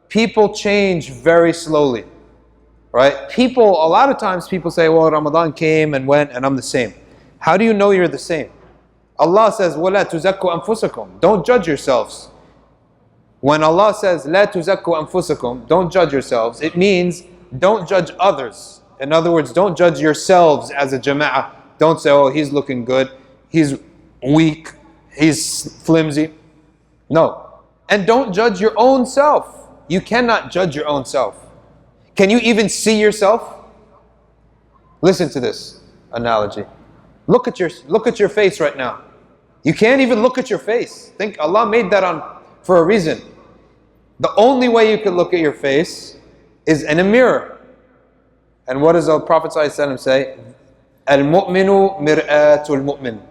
people change very slowly, right? People, a lot of times people say, well, Ramadan came and went and I'm the same. How do you know you're the same? Allah says, وَلَا تُزَكُّوا أَنفُسَكُمْ. Don't judge yourselves. When Allah says, لَا تُزَكُّوا أَنفُسَكُمْ, don't judge yourselves, it means don't judge others. In other words, don't judge yourselves as a jama'ah. Don't say, oh, he's looking good, he's weak, he's flimsy. No. And don't judge your own self. You cannot judge your own self. Can you even see yourself? Listen to this analogy. Look at your face right now. You can't even look at your face. Think Allah made that for a reason. The only way you can look at your face is in a mirror. And what does the Prophet ﷺ say? Al-mu'minu mir'atul mu'min.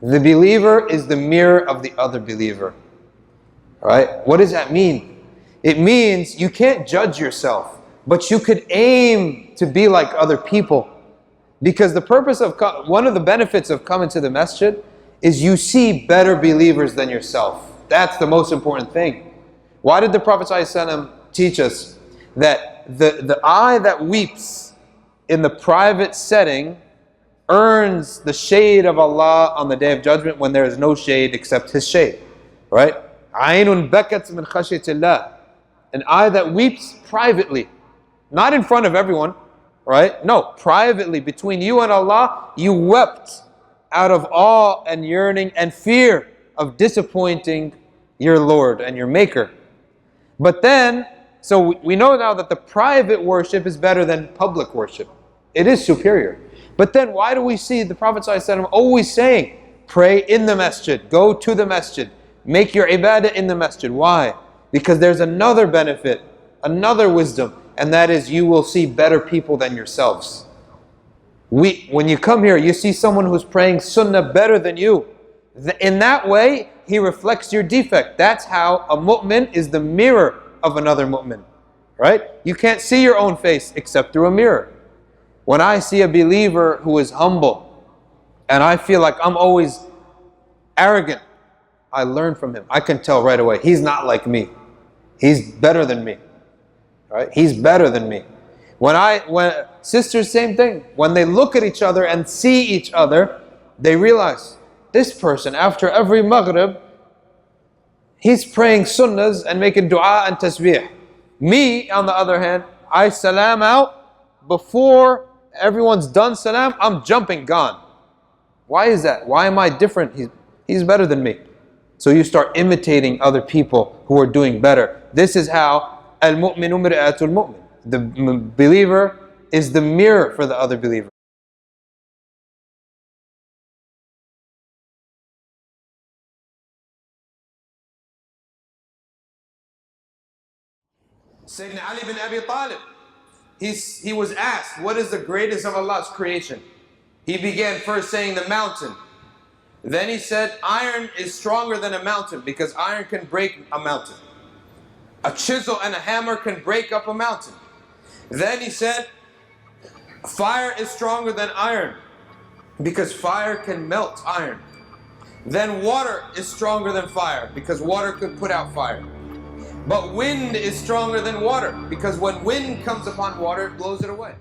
The believer is the mirror of the other believer. Right? What does that mean? It means you can't judge yourself, but you could aim to be like other people. Because the purpose of, one of the benefits of coming to the masjid is you see better believers than yourself. That's the most important thing. Why did the Prophet ﷺ teach us that the eye that weeps in the private setting earns the shade of Allah on the Day of Judgment when there is no shade except His shade? Right? عَيْنٌ بَكَتْ مِنْ خَشْيَةِ اللَّهِ. An eye that weeps privately, not in front of everyone. Right? No, privately, between you and Allah, you wept out of awe and yearning and fear of disappointing your Lord and your Maker. But then, so we know now that the private worship is better than public worship. It is superior. But then why do we see the Prophet ﷺ always saying, pray in the masjid, go to the masjid, make your ibadah in the masjid? Why? Because there's another benefit, another wisdom, and that is you will see better people than yourselves. When you come here, you see someone who's praying sunnah better than you. In that way, he reflects your defect. That's how a mu'min is the mirror of another mu'min. Right? You can't see your own face except through a mirror. When I see a believer who is humble, and I feel like I'm always arrogant, I learn from him. I can tell right away, he's not like me. He's better than me. Right? He's better than me. When sisters, same thing. When they look at each other and see each other, they realize, this person, after every maghrib, he's praying sunnahs and making dua and tasbih. Me, on the other hand, I salam out. Before everyone's done salam, I'm jumping, gone. Why is that? Why am I different? He's better than me. So you start imitating other people who are doing better. This is how Al-mu'minu mir'atul mu'min. The believer is the mirror for the other believer. Sayyidina Ali bin Abi Talib, he was asked, what is the greatest of Allah's creation? He began first saying the mountain. Then he said, iron is stronger than a mountain because iron can break a mountain. A chisel and a hammer can break up a mountain. Then he said, fire is stronger than iron because fire can melt iron. Then water is stronger than fire because water could put out fire. But wind is stronger than water because when wind comes upon water, it blows it away.